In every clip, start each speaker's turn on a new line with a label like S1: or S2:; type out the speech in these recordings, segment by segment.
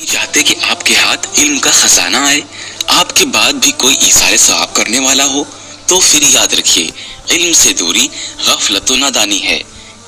S1: چاہتے کہ آپ کے ہاتھ علم کا خزانہ آئے، آپ کے بعد بھی کوئی ایثار ثواب کرنے والا ہو، تو پھر یاد رکھیے، علم سے دوری غفلت و نادانی ہے۔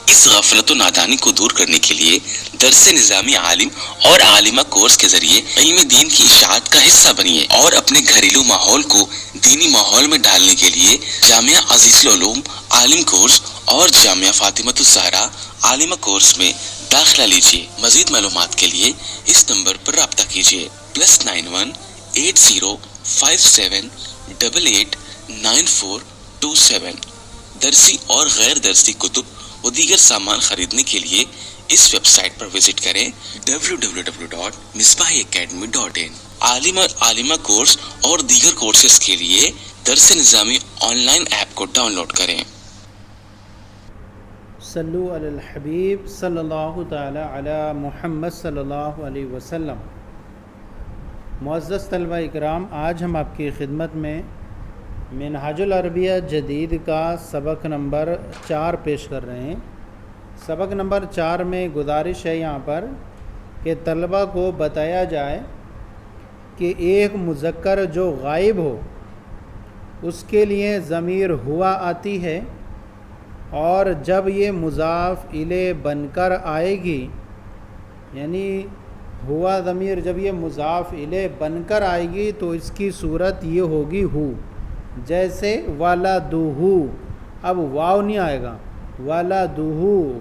S1: اس غفلت و نادانی کو دور کرنے کے لیے درس نظامی عالم اور عالمہ کورس کے ذریعے علم دین کی اشاعت کا حصہ بنیے، اور اپنے گھریلو ماحول کو دینی ماحول میں ڈالنے کے لیے جامعہ عزیز العلوم عالم کورس اور جامعہ فاطمۃ الزہرا عالمہ کورس میں داخلہ لیجیے۔ مزید معلومات کے لیے اس نمبر پر رابطہ کیجیے، +91 8057889427۔ درسی اور غیر درسی کتب و دیگر سامان خریدنے کے لیے اس ویب سائٹ پر وزٹ کریں www.misbahacademy.in۔ عالمہ کورس اور دیگر کورسز کے لیے درس نظامی آن لائن ایپ کو ڈاؤن لوڈ کریں۔
S2: صلو علی الحبیب صلی اللہ تعالی علی محمد صلی اللہ علیہ وسلم۔ معزز طلبہ اکرام، آج ہم آپ کی خدمت میں منہاج العربیہ جدید کا سبق نمبر 4 پیش کر رہے ہیں۔ سبق نمبر 4 میں گزارش ہے یہاں پر کہ طلبہ کو بتایا جائے کہ ایک مذکر جو غائب ہو اس کے لیے ضمیر ہوا آتی ہے، اور جب یہ مضاف الیہ بن کر آئے گی، یعنی ہوا ضمیر جب یہ مضاف الیہ بن کر آئے گی تو اس کی صورت یہ ہوگی ہو، جیسے ولدہ، اب واو نہیں آئے گا، ولدہ،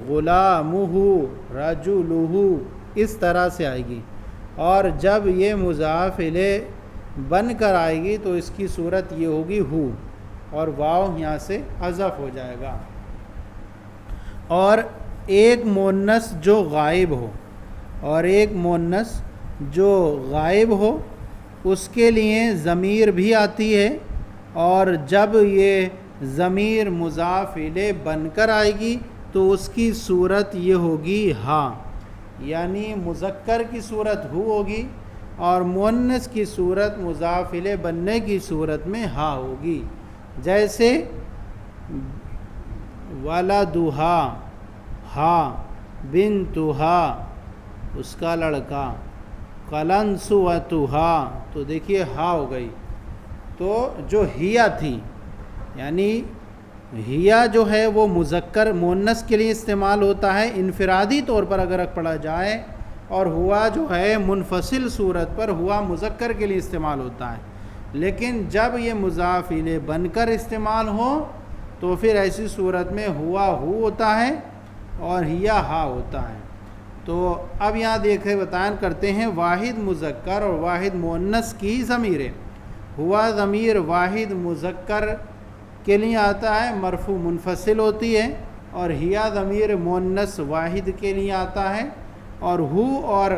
S2: غلامہ، رجلہ، اس طرح سے آئے گی۔ اور جب یہ مضاف الیہ بن کر آئے گی تو اس کی صورت یہ ہوگی ہو، اور واو یہاں سے حذف ہو جائے گا۔ اور ایک مؤنث جو غائب ہو، ہو اس کے لیے ضمیر بھی آتی ہے، اور جب یہ ضمیر مضاف الیہ بن کر آئے گی تو اس کی صورت یہ ہوگی ہا، یعنی مذکر کی صورت ہو ہوگی اور مؤنث کی صورت مضاف الیہ بننے کی صورت میں ہا ہوگی، جیسے ولدہا، ہا، بنتہا، اس کا لڑکا، قلنسوتہا، تو دیکھیے ہا ہو گئی۔ تو جو ہیا تھی، یعنی ہیا جو ہے وہ مذکر مؤنث کے لیے استعمال ہوتا ہے انفرادی طور پر اگر پڑھا جائے، اور ہوا جو ہے منفصل صورت پر ہوا مذکر کے لیے استعمال ہوتا ہے، لیکن جب یہ مضاف الیہ بن کر استعمال ہو تو پھر ایسی صورت میں ہوا ہو ہوتا ہے اور ہیا ہا ہوتا ہے۔ تو اب یہاں بیان کرتے ہیں واحد مذکر اور واحد مؤنث کی ضمیریں۔ ہوا ضمیر واحد مذکر کے لیے آتا ہے، مرفوع منفصل ہوتی ہے، اور ہیا ضمیر مؤنث واحد کے لیے آتا ہے، اور ہو اور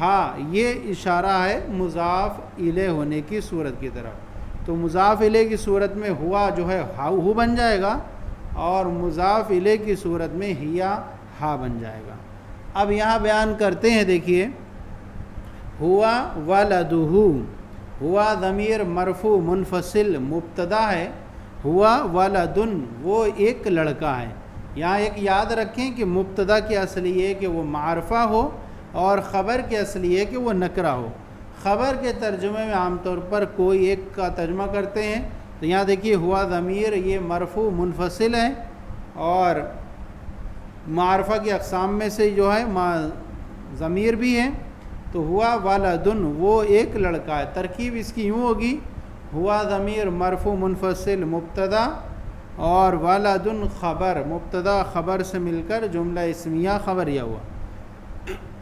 S2: ہا یہ اشارہ ہے مضاف الیہ ہونے کی صورت کی طرف۔ تو مضاف الیہ کی صورت میں ہوا جو ہے ہو بن جائے گا، اور مضاف الیہ کی صورت میں ہیا ہا بن جائے گا۔ اب یہاں بیان کرتے ہیں، دیکھیے، ہوا ولدہ، ہوا ضمیر مرفوع منفصل مبتدا ہے، ہوا ولدن وہ ایک لڑکا ہے۔ یہاں ایک یاد رکھیں کہ مبتدا کی اصل یہ کہ وہ معرفہ ہو، اور خبر کی اصل یہ کہ وہ نکرہ ہو۔ خبر کے ترجمے میں عام طور پر کوئی ایک کا ترجمہ کرتے ہیں، تو یہاں دیکھیے ہوا ضمیر یہ مرفوع منفصل ہے، اور معرفہ کی اقسام میں سے جو ہے ضمیر بھی ہے، تو ہوا ولدن وہ ایک لڑکا ہے۔ ترکیب اس کی یوں ہوگی، ہوا ضمیر مرفوع منفصل مبتدا، اور ولدن خبر، مبتدا خبر سے مل کر جملہ اسمیہ خبریہ ہوا۔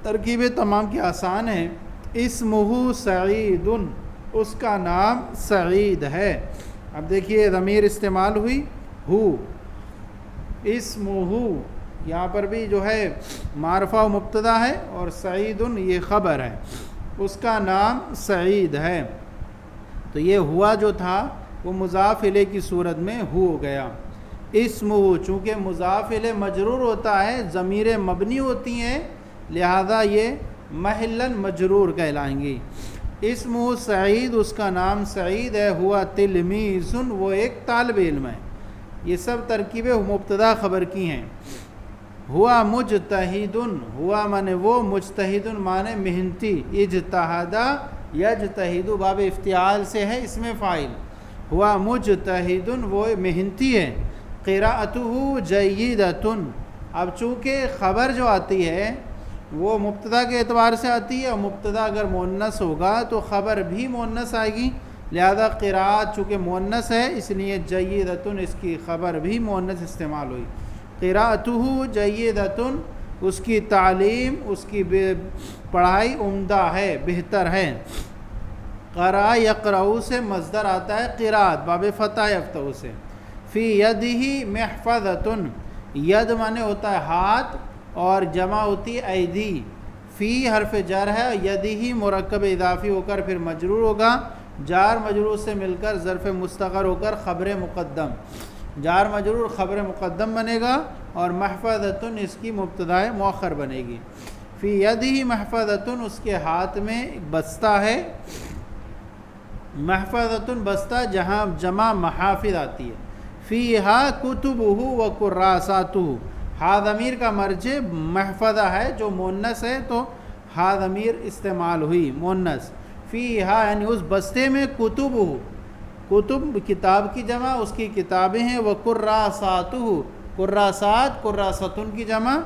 S2: ترکیبیں تمام کی آسان ہیں۔ اسمہ سعید، اس کا نام سعید ہے۔ اب دیکھیے ضمیر استعمال ہوئی ہو، اسمہ یہاں پر بھی جو ہے معرفہ و مبتدا ہے، اور سعید یہ خبر ہے، اس کا نام سعید ہے۔ تو یہ ہوا جو تھا وہ مضاف الیہ کی صورت میں ہو گیا۔ اسمہ چونکہ مضاف الیہ مجرور ہوتا ہے، ضمیریں مبنی ہوتی ہیں، لہذا یہ محلاً مجرور کہلائیں گی۔ اسمہ سعید، اس کا نام سعید ہے، ہوا تلمیذ وہ ایک طالب علم ہے۔ یہ سب ترکیبیں مبتدا خبر کی ہیں۔ ہوا مجتہدن، ہوا مانے وہ، مجتہدن مانے محنتی، اجتہدا یجتہد باب افتعال سے ہے اس میں فاعل، ہوا مجتہدن وہ محنتی ہے، قراءتہ جیدتن، اب چونکہ خبر جو آتی ہے وہ مبتدا کے اعتبار سے آتی ہے، اور مبتدا اگر مؤنث ہوگا تو خبر بھی مؤنث آئے گی، لہذا قراءت چونکہ مؤنث ہے اس لیے جیدتن اس کی خبر بھی مؤنث استعمال ہوئی، قراءتہ جیدتن اس کی تعلیم، اس کی پڑھائی عمدہ ہے، بہتر ہے۔ قرأ یقرأ سے مصدر آتا ہے قراءت باب فتح یفتح سے، فی یدہ محفظۃ، ید مانے ہوتا ہے ہاتھ اور جمع ہوتی ہے ایدی، فی حرف جر ہے، یدہ مرکب اضافی ہو کر پھر مجرور ہوگا، جار مجرور سے مل کر ظرف مستقر ہو کر خبر مقدم، جار مجرور خبر مقدم بنے گا، اور محفظۃ اس کی مبتدا مؤخر بنے گی، فی یدہ محفظۃ اس کے ہاتھ میں بستہ ہے، محفظۃ بستہ جہاں جمع محافظ آتی ہے، فیہا کتبہ و کراساتہ، ہا ضمیر کا مرجع محفظہ ہے جو مؤنث ہے تو ہا ضمیر استعمال ہوئی مؤنث، فیہا یعنی اس بستے میں کتبہ، کتب کتاب کی جمع اس کی کتابیں ہیں، و کراساتہ کراسات کراستن کی جمع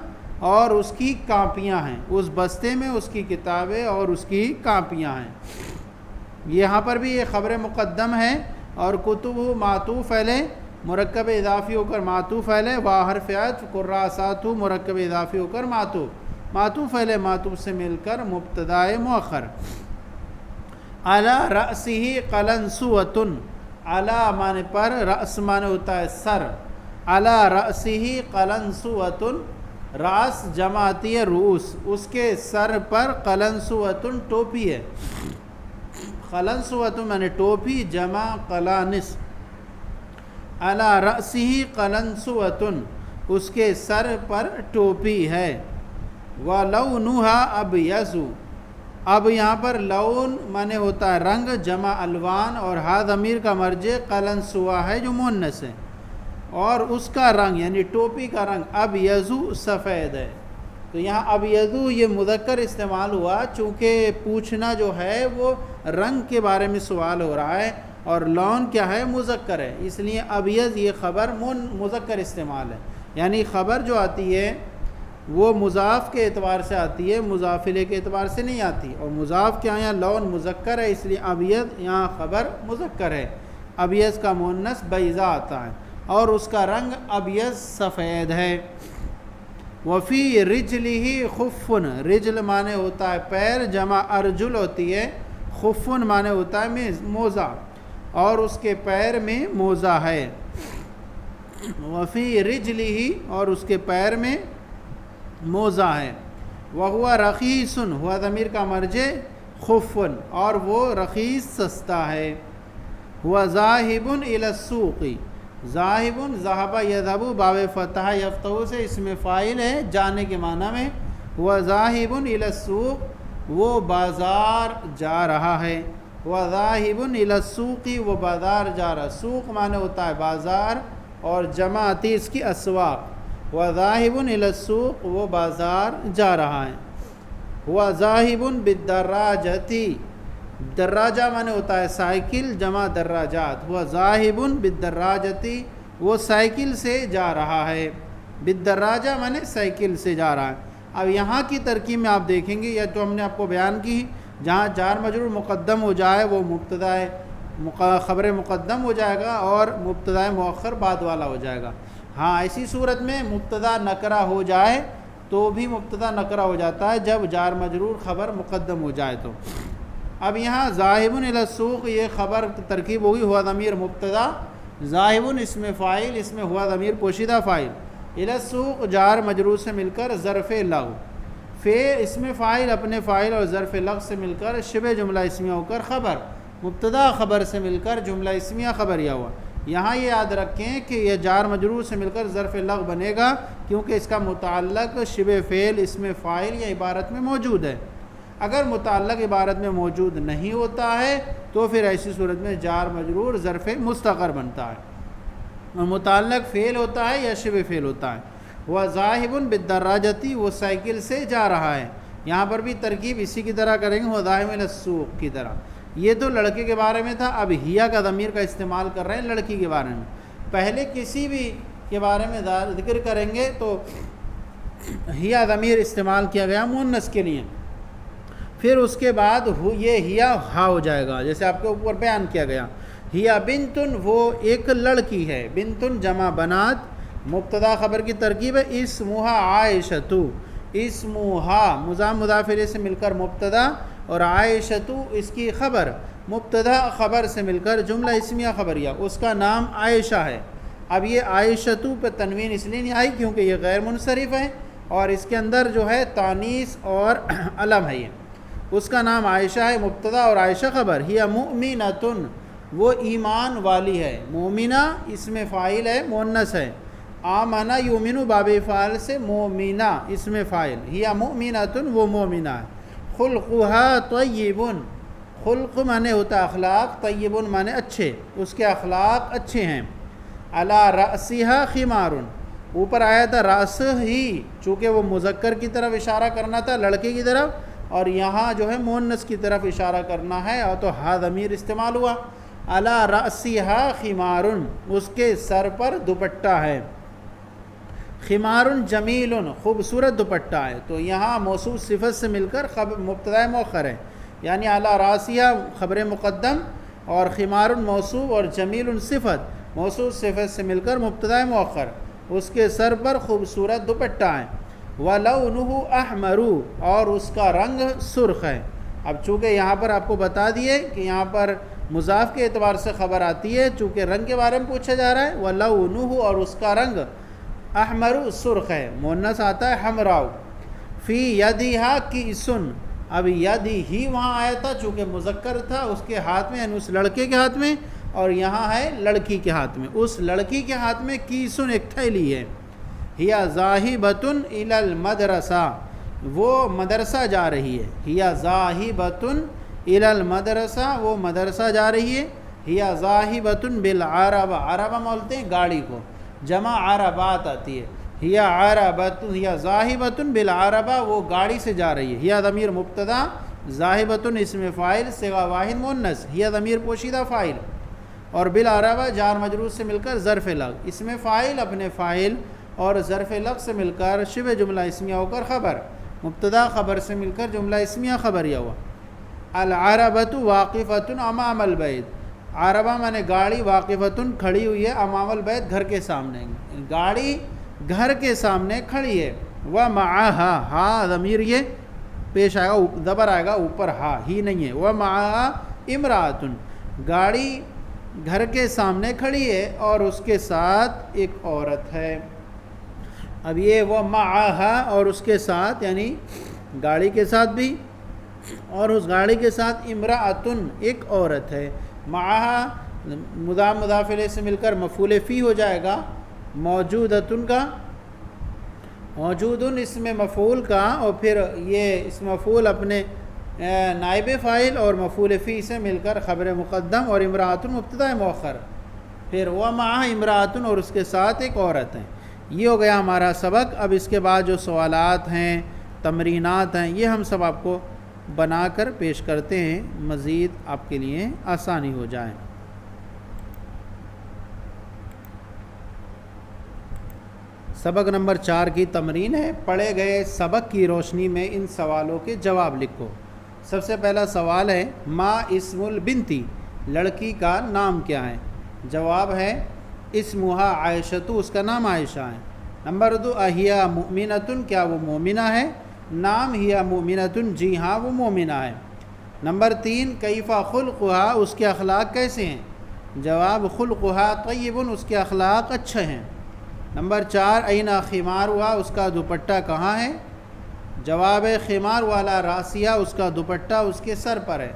S2: اور اس کی کاپیاں ہیں، اس بستے میں اس کی کتابیں اور اس کی کاپیاں ہیں۔ یہاں پر بھی یہ خبر مقدم ہے، اور کتب معطوف علیہ مرکب اضافی ہو کر معطوف علیہ، و حرف عطف کراسات مرکب اضافی ہو کر معطوف، معطوف علیہ معطوف سے مل کر مبتدا مؤخر۔ علی رأسہ قلنسوۃ، علی معنی پر، رأس معنی ہوتا ہے سر، علی رأسہ قلنسوۃ، راس جمع آتی ہے رؤوس، اس کے سر پر قلنسوۃ ٹوپی ہے، قلنسوۃ معنی ٹوپی، جمع قلانس، علی رأسہ قلنسوۃ اس کے سر پر ٹوپی ہے، ولونھا ابیض، اب یہاں پر لون معنی ہوتا ہے رنگ، جمع الوان، اور ہا ضمیر کا مرجع قلنسوہ ہے جو مؤنث ہے، اور اس کا رنگ یعنی ٹوپی کا رنگ ابیض سفید ہے، تو یہاں ابیض یہ مذکر استعمال ہوا چونکہ پوچھنا جو ہے وہ رنگ کے بارے میں سوال ہو رہا ہے، اور لون کیا ہے مذکر ہے، اس لیے ابیض یہ خبر مذکر استعمال ہے، یعنی خبر جو آتی ہے وہ مضاف کے اعتبار سے آتی ہے، مضاف الیہ کے اعتبار سے نہیں آتی، اور مضاف کے یہاں لون مذکر ہے اس لیے ابیض یہاں خبر مذکر ہے، ابیض کا مؤنث بیضا آتا ہے، اور اس کا رنگ ابیض سفید ہے۔ وفی رجلہ خف، رجل معنی ہوتا ہے پیر، جمع ارجل ہوتی ہے، خف معنی ہوتا ہے موزہ، اور اس کے پیر میں موزہ ہے، وفی رجلہ اور اس کے پیر میں موزہ ہے، وہو رخیص، ہوا ضمیر کا مرجع خف، اور وہ رخیص سستا ہے، ہوا ذاہب الی السوق، ذاہب ذہب یذہب باب فتح یفتح سے اس میں فاعل ہے جانے کے معنی میں، ہوا ذاہب الی السوق وہ بازار جا رہا ہے، ہوا ذاہب الی السوق وہ بازار جا رہا، سوق معنی ہوتا ہے بازار اور جمع آتی اس کی اسواق، ہوا ذاہب الی السوق وہ بازار جا رہا ہے، ہوا ذاہب بالدراجۃ، دراجہ معنی ہوتا ہے سائیکل، جمع دراجات، ہوا ذاہب بالدراجۃ وہ سائیکل سے جا رہا ہے، بالدراجہ معنی سائیکل سے جا رہا ہے۔ اب یہاں کی ترکیب میں آپ دیکھیں گے، یا جو ہم نے آپ کو بیان کی، جہاں جار مجرور مقدم ہو جائے وہ مبتدا خبر مقدم ہو جائے گا اور مبتدا مؤخر بعد والا ہو جائے گا، ہاں ایسی صورت میں مبتدا نکرہ ہو جائے تو بھی مبتدا نکرہ ہو جاتا ہے جب جار مجرور خبر مقدم ہو جائے تو۔ اب یہاں ذاہب الی السوق یہ خبر ترکیب ہوئی، ہوا ضمیر مبتدا، ذاہب اسم فاعل، اس میں ہوا ضمیر پوشیدہ فاعل، الی السوق جار مجرور سے مل کر ظرف لغو، اسم فاعل اپنے فاعل اور ظرف لغو سے مل کر شبہ جملہ اسمیہ ہو کر خبر، مبتدا خبر سے مل کر جملہ اسمیہ خبریہ ہوا۔ یہاں یہ یاد رکھیں کہ یہ جار مجرور سے مل کر ظرف لغو بنے گا کیونکہ اس کا متعلق شبہ فعل اسم فاعل یا عبارت میں موجود ہے، اگر متعلق عبارت میں موجود نہیں ہوتا ہے تو پھر ایسی صورت میں جار مجرور ظرف مستقر بنتا ہے، اور متعلق فعل ہوتا ہے یا شبہ فعل ہوتا ہے۔ وہ ذاہب بالدراجتی، وہ سائیکل سے جا رہا ہے۔ یہاں پر بھی ترکیب اسی کی طرح کریں گے، وہ ذاہب الی السوق کی طرح۔ یہ تو لڑکے کے بارے میں تھا، اب ہیا کا ضمیر کا استعمال کر رہے ہیں لڑکی کے بارے میں۔ پہلے کسی بھی کے بارے میں ذکر کریں گے تو ہیا ضمیر استعمال کیا گیا مؤنث کے لیے، پھر اس کے بعد یہ ہیا ہا ہو جائے گا، جیسے آپ کے اوپر بیان کیا گیا۔ ہیا بنتن، وہ ایک لڑکی ہے، بنتن جمع بنات، مبتدا خبر کی ترکیب ہے۔ اسمہا عائشۃ، اسمہا مضاف مضاف الیہ سے مل کر مبتدا، اور عائشۃ اس کی خبر، مبتدا خبر سے مل کر جملہ اسمیہ خبریہ، اس کا نام عائشہ ہے۔ اب یہ عائشۃ پہ تنوین اس لیے نہیں آئی کیونکہ یہ غیر منصرف ہے، اور اس کے اندر جو ہے تانیث اور علم ہے۔ یہ اس کا نام عائشہ ہے، مبتدا اور عائشہ خبر۔ ہی مؤمنۃ، وہ ایمان والی ہے، مومنہ اس میں فاعل ہے، مؤنث ہے۔ آمنہ یؤمن باب فاعل سے مومنہ اس میں فاعل، ہی مؤمنۃ، وہ مومنہ ہے۔ خلقها طیب، خلق معنی ہوتا اخلاق، طیب معنی اچھے، اس کے اخلاق اچھے ہیں۔ علی رأسها خمار، اوپر آیا تھا رأس ہی، چونکہ وہ مذکر کی طرف اشارہ کرنا تھا، لڑکے کی طرف، اور یہاں جو ہے مؤنث کی طرف اشارہ کرنا ہے، اور تو ہا ضمیر استعمال ہوا۔ علی رأسها خمار، اس کے سر پر دوپٹہ ہے۔ خمار جمیل، خوبصورت دوپٹہ ہے، تو یہاں موصوف صفت سے مل کر مبتدا مؤخر ہے، یعنی اعلیٰ راسیہ خبر مقدم، اور خمار موصوف اور جمیل صفت، موصوف صفت سے مل کر مبتدا مؤخر، اس کے سر پر خوبصورت دوپٹہ ہے۔ وَلَوْنُهُ أَحْمَرُ، اور اس کا رنگ سرخ ہے۔ اب چونکہ یہاں پر آپ کو بتا دیے کہ یہاں پر مضاف کے اعتبار سے خبر آتی ہے، چونکہ رنگ کے بارے میں پوچھا جا رہا ہے۔ وَلَوْنُهُ، اور اس کا رنگ، احمر سرخ ہے، مؤنث آتا ہے حمراء۔ فی یدہا کیسن، اب ید ہی وہاں آیا تھا چونکہ مذکر تھا، اس کے ہاتھ میں یعنی اس لڑکے کے ہاتھ میں، اور یہاں ہے لڑکی کے ہاتھ میں، اس لڑکی کے ہاتھ میں کیسن ایک تھیلی ہے۔ ہیا ذاہبۃ الی المدرسہ، وہ مدرسہ جا رہی ہے۔ ہیا ذاہبۃ الی المدرسہ، وہ مدرسہ جا رہی ہے۔ ہیا ذاہبۃ بالعربہ، عربہ بولتے ہیں گاڑی کو، جمع عربات آتی ہے۔ ہیا عربۃ، ہیا ذاہبۃ بالعربہ، وہ گاڑی سے جا رہی ہے۔ ہیا ضمیر مبتدا، ذاہبۃ اسم فاعل، صیغہ واحد مؤنث، ہیا ضمیر پوشیدہ فاعل، اور بالعربہ جار مجرور سے مل کر ظرف لغ، اس میں فاعل اپنے فاعل اور ظرف لغ سے مل کر شبہ جملہ اسمیہ ہو کر خبر، مبتدا خبر سے مل کر جملہ اسمیہ خبریہ ہوا۔ العربۃ واقفۃ امام البیت، عربہ مانے گاڑی، واقفتن کھڑی ہوئی ہے، امام البیت گھر کے سامنے، گاڑی گھر کے سامنے کھڑی ہے۔ ومعہا، ہا ضمیر یہ پیش آئے گا، زبر آئے گا اوپر، ہا ہی نہیں ہے۔ ومعہا امرأۃ، گاڑی گھر کے سامنے کھڑی ہے اور اس کے ساتھ ایک عورت ہے۔ اب یہ ومعہا اور اس کے ساتھ یعنی گاڑی کے ساتھ بھی اور اس گاڑی کے ساتھ امرأۃ ایک عورت ہے۔ معہا مضاف مضاف الیہ سے مل کر مفعول فی ہو جائے گا، موجودۃ کا، موجودن اس میں مفعول کا، اور پھر یہ اس مفعول اپنے نائب فاعل اور مفعول فی سے مل کر خبر مقدم، اور امرأۃ مبتدا مؤخر، پھر ومعہا امرأۃ اور اس کے ساتھ ایک عورت ہے۔ یہ ہو گیا ہمارا سبق۔ اب اس کے بعد جو سوالات ہیں، تمرینات ہیں، یہ ہم سب آپ کو بنا کر پیش کرتے ہیں، مزید آپ کے لیے آسانی ہو جائے۔ سبق نمبر 4 کی تمرین ہے، پڑھے گئے سبق کی روشنی میں ان سوالوں کے جواب لکھو۔ سب سے پہلا سوال ہے ما اسم البنتی، لڑکی کا نام کیا ہے؟ جواب ہے اسمہا عائشۃ، اس کا نام عائشہ ہے۔ نمبر 2 اہیا مؤمنۃ، کیا وہ مومنہ ہے؟ نام ہیا مؤمنۃ، جی ہاں وہ مومنہ ہے۔ نمبر 3 کیف خلقہا، اس کے اخلاق کیسے ہیں؟ جواب خلقہا طیب، اس کے اخلاق اچھے ہیں۔ نمبر 4 این خمارہا، اس کا دوپٹہ کہاں ہے؟ جواب ہے خمار والا راسیہ، اس کا دوپٹہ اس کے سر پر ہے۔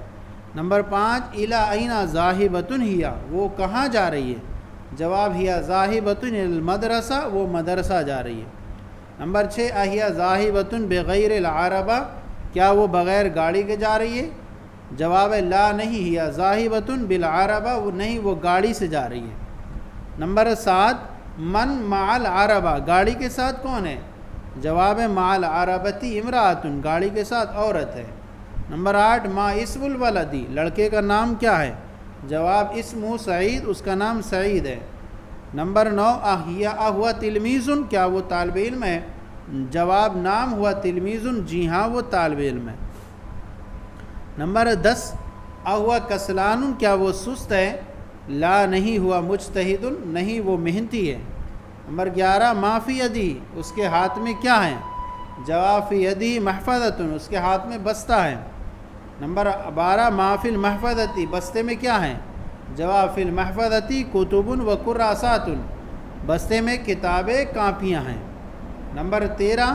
S2: نمبر 5 الی این ذاہبۃ ہیا، وہ کہاں جا رہی ہے؟ جواب ہیا ذاہبۃ الی المدرسہ، وہ مدرسہ جا رہی ہے۔ نمبر 6 اہیا ذاہبۃ بغیر العربہ، کیا وہ بغیر گاڑی کے جا رہی ہے؟ جواب ہے لا، نہیں، ہیا ذاہبۃ بالعربہ، وہ نہیں، وہ گاڑی سے جا رہی ہے۔ نمبر 7 من مع العربہ گاڑی کے ساتھ کون ہے؟ جواب ہے مع العربتی امرأۃ گاڑی کے ساتھ عورت ہے۔ نمبر 8 ما اسم الولدی لڑکے کا نام کیا ہے؟ جواب اسمہ سعید اس کا نام سعید ہے۔ نمبر 9 اہوا تلمیذ کیا وہ طالب علم ہے؟ جواب نام ہوا تلمیذ جی ہاں وہ طالب علم ہے۔ نمبر 10 اہوا کسلان کیا وہ سست ہے؟ لا نہیں ہوا مجتہد نہیں وہ محنتی ہے۔ نمبر 11 ما فی یدی اس کے ہاتھ میں کیا ہے؟ جواب فی یدی محفظۃ اس کے ہاتھ میں بستہ ہے۔ نمبر 12 ما فی المحفظتی بستے میں کیا ہے؟ جواب فی المحفظتی کتب و کراسات بستے میں کتابیں کاپیاں ہیں۔ نمبر 13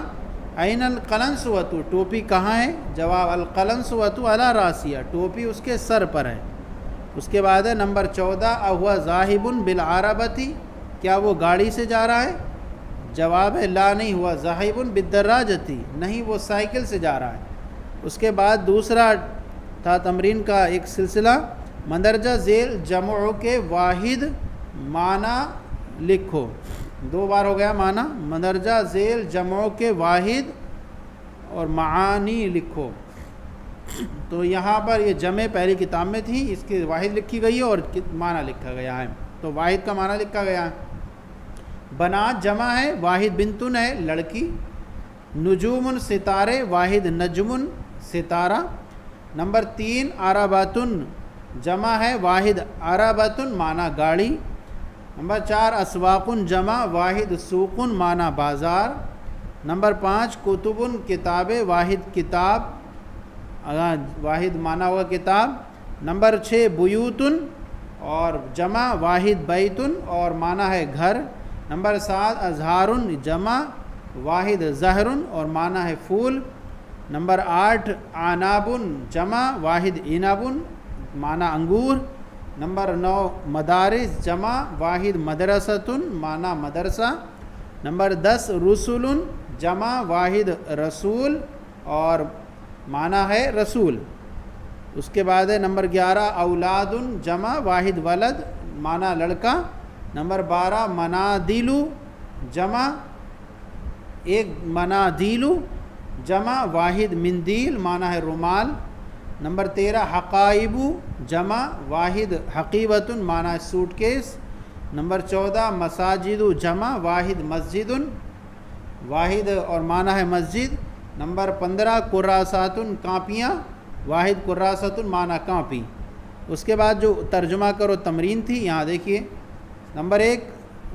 S2: این القلنسوۃ ٹوپی کہاں ہے؟ جواب القلنسوۃ علی راسیہ ٹوپی اس کے سر پر ہے۔ اس کے بعد ہے نمبر 14 اہوا ذاہب بالعربتی کیا وہ گاڑی سے جا رہا ہے؟ جواب ہے لا نہیں ہوا ذاہب بالدراجتی نہیں وہ سائیکل سے جا رہا ہے۔ اس کے بعد دوسرا تھا تمرین کا ایک سلسلہ مندرجہ ذیل جمع کے واحد معنی لکھو، 2 بار ہو گیا معنی، مندرجہ ذیل جمع کے واحد اور معانی لکھو۔ تو یہاں پر یہ جمع پہلی کتاب میں تھی، اس کی واحد لکھی گئی ہے اور معنی لکھا گیا ہے۔ تو واحد کا معنی لکھا گیا ہے۔ بنات جمع ہے، واحد بنتن ہے لڑکی، نجوم ستارے، واحد نجم ستارہ۔ نمبر 3 عرباتن جمع ہے، واحد عرباتن معنی گاڑی۔ نمبر 4 اسواقن جمع، واحد سوقن معنی بازار۔ نمبر 5 کتبن کتابیں، واحد کتاب واحد معنی ہوا کتاب۔ نمبر 6 بیوتن اور جمع، واحد بیتن اور معنی ہے گھر۔ نمبر 7 ازہارن جمع، واحد زہرن اور معنی ہے پھول۔ نمبر 8 عنابن جمع، واحد عنابن معنی انگور۔ نمبر 9 مدارس جمع، واحد مدرستن معنی مدرسہ۔ نمبر 10 رسولن جمع، واحد رسول اور معنی ہے رسول۔ اس کے بعد ہے نمبر 11 اولادن جمع، واحد ولد معنی لڑکا۔ نمبر 12 منادیلو جمع، ایک منادیلو جمع، واحد مندیل معنی ہے رومال۔ نمبر 13 حقائبو جمع، واحد حقیبتن معنی ہے سوٹ کیس۔ نمبر 14 مساجد جمع، واحد مسجد واحد اور معنی ہے مسجد۔ نمبر 15 کراساتن کاپیاں، واحد کراستن معنی کاپی۔ اس کے بعد جو ترجمہ کرو تمرین تھی یہاں دیکھیے۔ نمبر 1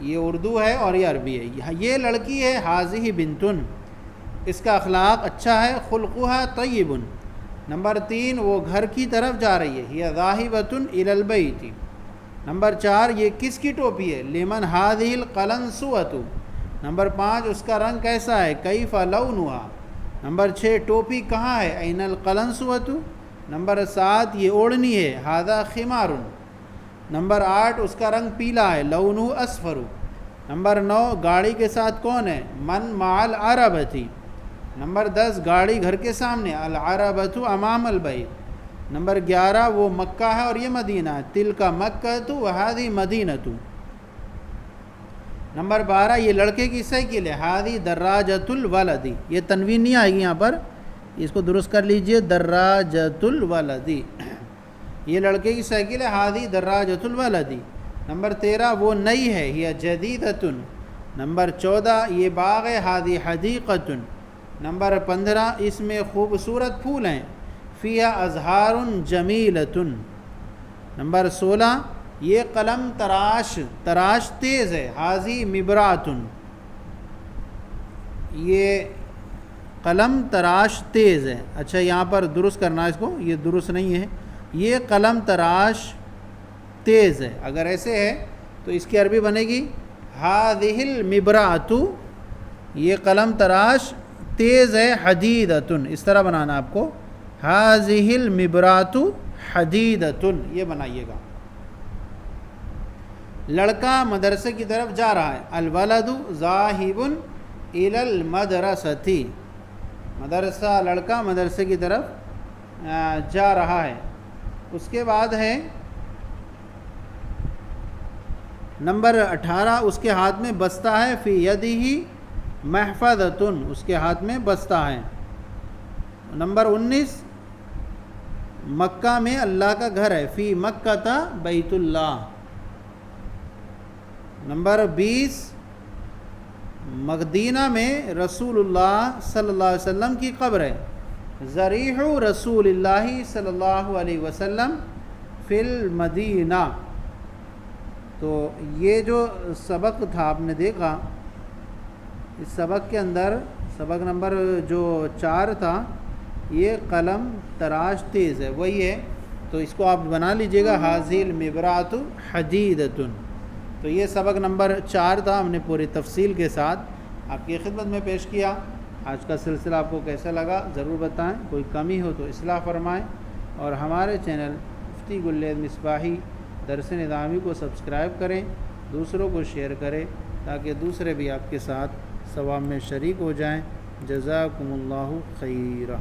S2: یہ اردو ہے اور یہ عربی ہے۔ یہ لڑکی ہے حاضی بنتن اس کا اخلاق اچھا ہے، خلقها طیب۔ نمبر 3 وہ گھر کی طرف جا رہی ہے، یہ ذاہبۃ الی البیت۔ نمبر 4 یہ کس کی ٹوپی ہے؟ لمن هذه القلنسوۃ۔ نمبر 5 اس کا رنگ کیسا ہے؟ کیف لونها۔ نمبر 6 ٹوپی کہاں ہے؟ این القلنسوۃ۔ نمبر 7 یہ اوڑھنی ہے، ھذا خمار۔ نمبر 8 اس کا رنگ پیلا ہے، لونہ اصفر۔ نمبر 9 گاڑی کے ساتھ کون ہے؟ من مع العربۃ۔ نمبر 10 گاڑی گھر کے سامنے، العربۃ امام البیت۔ نمبر 11 وہ مکہ ہے اور یہ مدینہ ہے، تلک مکۃ وہذہ مدینۃ۔ نمبر 12 یہ لڑکے کی سائیکل ہے، ہادی دراجۃ الولدی۔ یہ تنوین نہیں آئے گی یہاں پر، اس کو درست کر لیجئے، دراجۃ الولدی۔ یہ لڑکے کی سائیکل ہے، ہادی دراجۃ الولدی۔ نمبر 13 وہ نئی ہے، یہ جدیدۃ۔ نمبر 14 یہ باغ ہے، ہادی حدیقۃ۔ نمبر 15 اس میں خوبصورت پھول ہیں، فیہا ازہار جمیلۃ۔ نمبر 16 یہ قلم تراش تیز ہے، حاضی مبرات۔ یہ قلم تراش تیز ہے۔ اچھا یہاں پر درست کرنا ہے اس کو، یہ درست نہیں ہے، یہ قلم تراش تیز ہے۔ اگر ایسے ہے تو اس کی عربی بنے گی ھذہ المبرات، یہ قلم تراش تیز ہے، حدیدۃ۔ اس طرح بنانا آپ کو، ھذہ المبرات حدیدۃ، یہ بنائیے گا۔ لڑکا مدرسے کی طرف جا رہا ہے، الولد ذاہب الی المدرسۃ۔ مدرسہ لڑکا مدرسے کی طرف جا رہا ہے۔ اس کے بعد ہے نمبر 18 اس کے ہاتھ میں بستہ ہے، فی یدہ محفظۃ، اس کے ہاتھ میں بستہ ہے۔ نمبر 19 مکہ میں اللہ کا گھر ہے، فی مکہ بیت اللہ۔ نمبر 20 مدینہ میں رسول اللہ صلی اللہ علیہ وسلم کی قبر ہے، ضریح رسول اللہ صلی اللہ علیہ وسلم فی المدینہ۔ تو یہ جو سبق تھا آپ نے دیکھا، اس سبق کے اندر سبق نمبر جو 4 تھا، یہ قلم تراش تیز ہے، وہی ہے، تو اس کو آپ بنا لیجئے گا، حاذی المبرات حدیدۃ۔ تو یہ سبق نمبر 4 تھا، ہم نے پوری تفصیل کے ساتھ آپ کی خدمت میں پیش کیا۔ آج کا سلسلہ آپ کو کیسا لگا ضرور بتائیں، کوئی کمی ہو تو اصلاح فرمائیں، اور ہمارے چینل مفتی گلید مصباحی درس نظامی کو سبسکرائب کریں، دوسروں کو شیئر کریں تاکہ دوسرے بھی آپ کے ساتھ ثواب میں شریک ہو جائیں۔ جزاکم اللہ خیرہ۔